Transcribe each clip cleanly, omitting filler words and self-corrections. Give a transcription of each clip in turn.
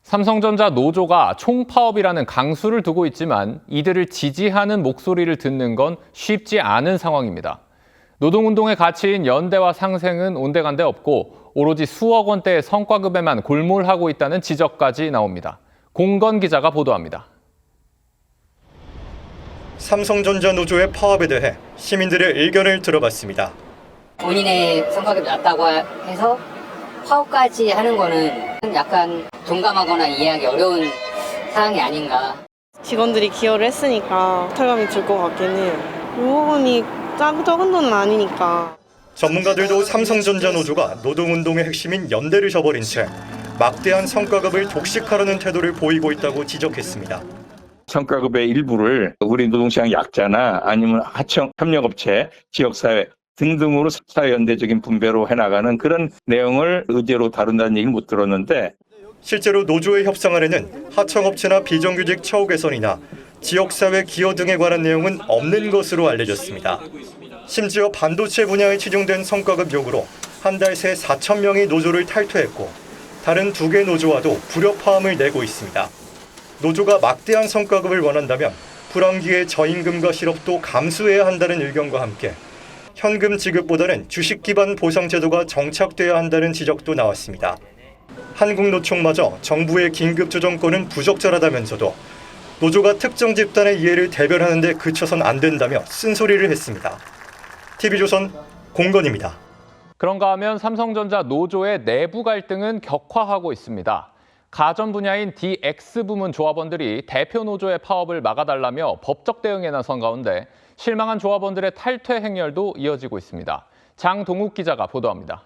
삼성전자 노조가 총파업이라는 강수를 두고 있지만 이들을 지지하는 목소리를 듣는 건 쉽지 않은 상황입니다. 노동운동의 가치인 연대와 상생은 온데간데 없고 오로지 수억 원대의 성과급에만 골몰하고 있다는 지적까지 나옵니다. 공건 기자가 보도합니다. 삼성전자 노조의 파업에 대해 시민들의 의견을 들어봤습니다. 본인의 성과급이 낮다고 해서 파업까지 하는 거는 약간 동감하거나 이해하기 어려운 사항이 아닌가. 직원들이 기여를 했으니까 탈감이 들 것 같긴 해요. 이 부분이 적은 돈은 아니니까. 전문가들도 삼성전자 노조가 노동운동의 핵심인 연대를 저버린 채 막대한 성과급을 독식하려는 태도를 보이고 있다고 지적했습니다. 성과급의 일부를 우리 노동시장 약자나 아니면 하청, 협력업체, 지역사회 등등으로 사회연대적인 분배로 해나가는 그런 내용을 의제로 다룬다는 얘기를 못 들었는데, 실제로 노조의 협상안에는 하청업체나 비정규직 처우 개선이나 지역사회 기여 등에 관한 내용은 없는 것으로 알려졌습니다. 심지어 반도체 분야에 치중된 성과급 요구로 한 달 새 4천 명이 노조를 탈퇴했고 다른 2개 노조와도 불협화음을 내고 있습니다. 노조가 막대한 성과급을 원한다면 불황기의 저임금과 실업도 감수해야 한다는 의견과 함께 현금 지급보다는 주식 기반 보상 제도가 정착돼야 한다는 지적도 나왔습니다. 한국노총마저 정부의 긴급 조정권은 부적절하다면서도 노조가 특정 집단의 이해를 대변하는 데 그쳐선 안 된다며 쓴소리를 했습니다. TV조선 공건입니다. 그런가 하면 삼성전자 노조의 내부 갈등은 격화하고 있습니다. 가전 분야인 DX 부문 조합원들이 대표 노조의 파업을 막아달라며 법적 대응에 나선 가운데 실망한 조합원들의 탈퇴 행렬도 이어지고 있습니다. 장동욱 기자가 보도합니다.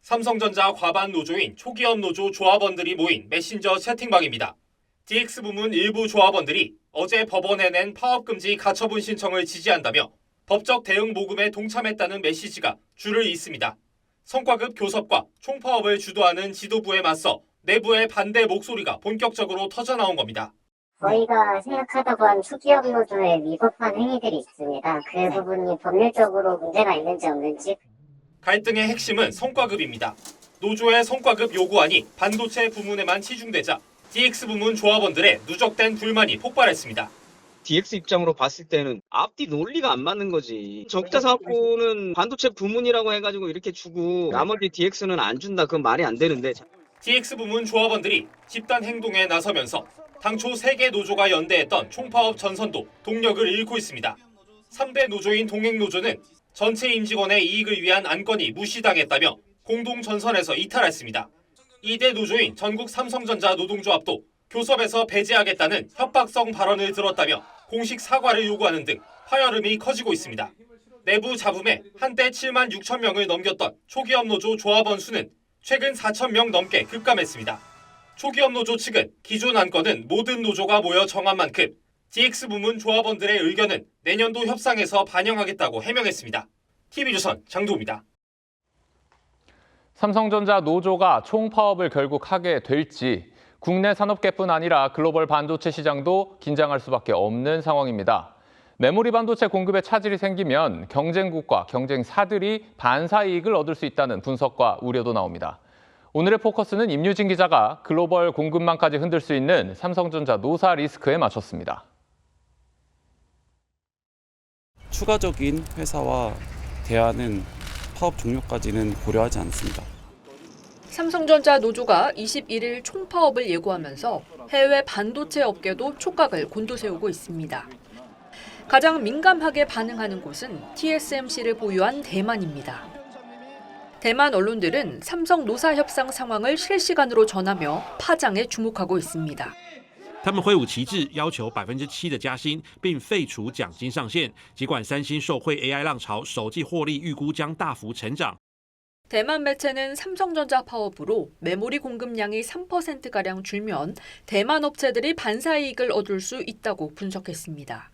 삼성전자 과반 노조인 초기업 노조 조합원들이 모인 메신저 채팅방입니다. DX 부문 일부 조합원들이 어제 법원에 낸 파업 금지 가처분 신청을 지지한다며 법적 대응 모금에 동참했다는 메시지가 줄을 잇습니다. 성과급 교섭과 총파업을 주도하는 지도부에 맞서 내부의 반대 목소리가 본격적으로 터져나온 겁니다. 저희가 생각하다고 한 초기업 노조에 위법한 행위들이 있습니다. 그 부분이 법률적으로 문제가 있는지 없는지. 갈등의 핵심은 성과급입니다. 노조의 성과급 요구안이 반도체 부문에만 치중되자 DX 부문 조합원들의 누적된 불만이 폭발했습니다. DX 입장으로 봤을 때는 앞뒤 논리가 안 맞는 거지. 적자 사업부는 반도체 부문이라고 해가지고 이렇게 주고 나머지 DX는 안 준다. 그건 말이 안 되는데. DX 부문 조합원들이 집단 행동에 나서면서 당초 3개 노조가 연대했던 총파업 전선도 동력을 잃고 있습니다. 3대 노조인 동행노조는 전체 임직원의 이익을 위한 안건이 무시당했다며 공동 전선에서 이탈했습니다. 2대 노조인 전국 삼성전자 노동조합도 교섭에서 배제하겠다는 협박성 발언을 들었다며 공식 사과를 요구하는 등 파열음이 커지고 있습니다. 내부 잡음에 한때 7만 6천 명을 넘겼던 초기업 노조 조합원 수는 최근 4천 명 넘게 급감했습니다. 초기업 노조 측은 기존 안건은 모든 노조가 모여 정한 만큼 DX 부문 조합원들의 의견은 내년도 협상에서 반영하겠다고 해명했습니다. TV조선 장도우입니다. 삼성전자 노조가 총파업을 결국 하게 될지 국내 산업계뿐 아니라 글로벌 반도체 시장도 긴장할 수밖에 없는 상황입니다. 메모리 반도체 공급에 차질이 생기면 경쟁국과 경쟁사들이 반사이익을 얻을 수 있다는 분석과 우려도 나옵니다. 오늘의 포커스는 임유진 기자가 글로벌 공급망까지 흔들 수 있는 삼성전자 노사 리스크에 맞췄습니다. 추가적인 회사와 대화는 파업 종료까지는 고려하지 않습니다. 삼성전자 노조가 21일 총파업을 예고하면서 해외 반도체 업계도 촉각을 곤두세우고 있습니다. 가장 민감하게 반응하는 곳은 TSMC를 보유한 대만입니다. 대만 언론들은 삼성 노사 협상 상황을 실시간으로 전하며 파장에 주목하고 있습니다. 他们挥舞旗帜，要求7%的加薪，并废除奖金上限。尽管三星受惠 AI 浪潮，首季获利预估将大幅成长。 대만 매체는 삼성전자 파업으로 메모리 공급량이 3%가량 줄면 대만 업체들이 반사이익을 얻을 수 있다고 분석했습니다.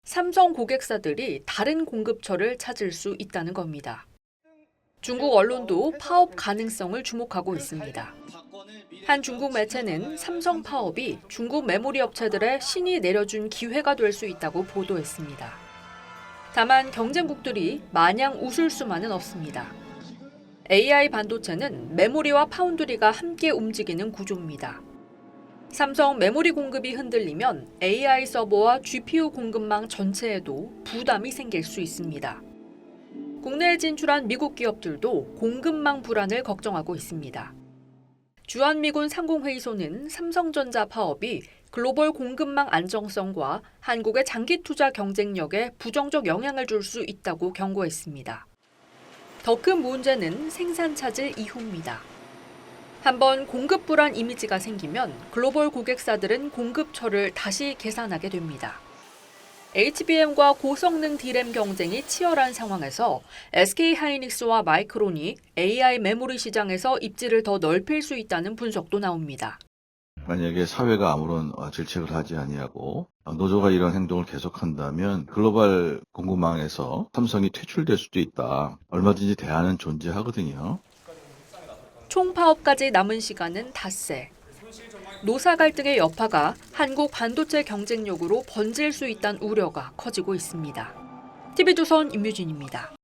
삼성 고객사들이 다른 공급처를 찾을 수 있다는 겁니다. 중국 언론도 파업 가능성을 주목하고 있습니다. 한 중국 매체는 삼성 파업이 중국 메모리 업체들의 신이 내려준 기회가 될 수 있다고 보도했습니다. 다만 경쟁국들이 마냥 웃을 수만은 없습니다. AI 반도체는 메모리와 파운드리가 함께 움직이는 구조입니다. 삼성 메모리 공급이 흔들리면 AI 서버와 GPU 공급망 전체에도 부담이 생길 수 있습니다. 국내에 진출한 미국 기업들도 공급망 불안을 걱정하고 있습니다. 주한미군 상공회의소는 삼성전자 파업이 글로벌 공급망 안정성과 한국의 장기 투자 경쟁력에 부정적 영향을 줄 수 있다고 경고했습니다. 더 큰 문제는 생산 차질 이후입니다. 한번 공급 불안 이미지가 생기면 글로벌 고객사들은 공급처를 다시 계산하게 됩니다. HBM과 고성능 D램 경쟁이 치열한 상황에서 SK하이닉스와 마이크론이 AI 메모리 시장에서 입지를 더 넓힐 수 있다는 분석도 나옵니다. 만약에 사회가 아무런 질책을 하지 아니하고 노조가 이런 행동을 계속한다면 글로벌 공급망에서 삼성이 퇴출될 수도 있다. 얼마든지 대안은 존재하거든요. 총파업까지 남은 시간은 닷새. 노사 갈등의 여파가 한국 반도체 경쟁력으로 번질 수 있다는 우려가 커지고 있습니다. TV조선 임유진입니다.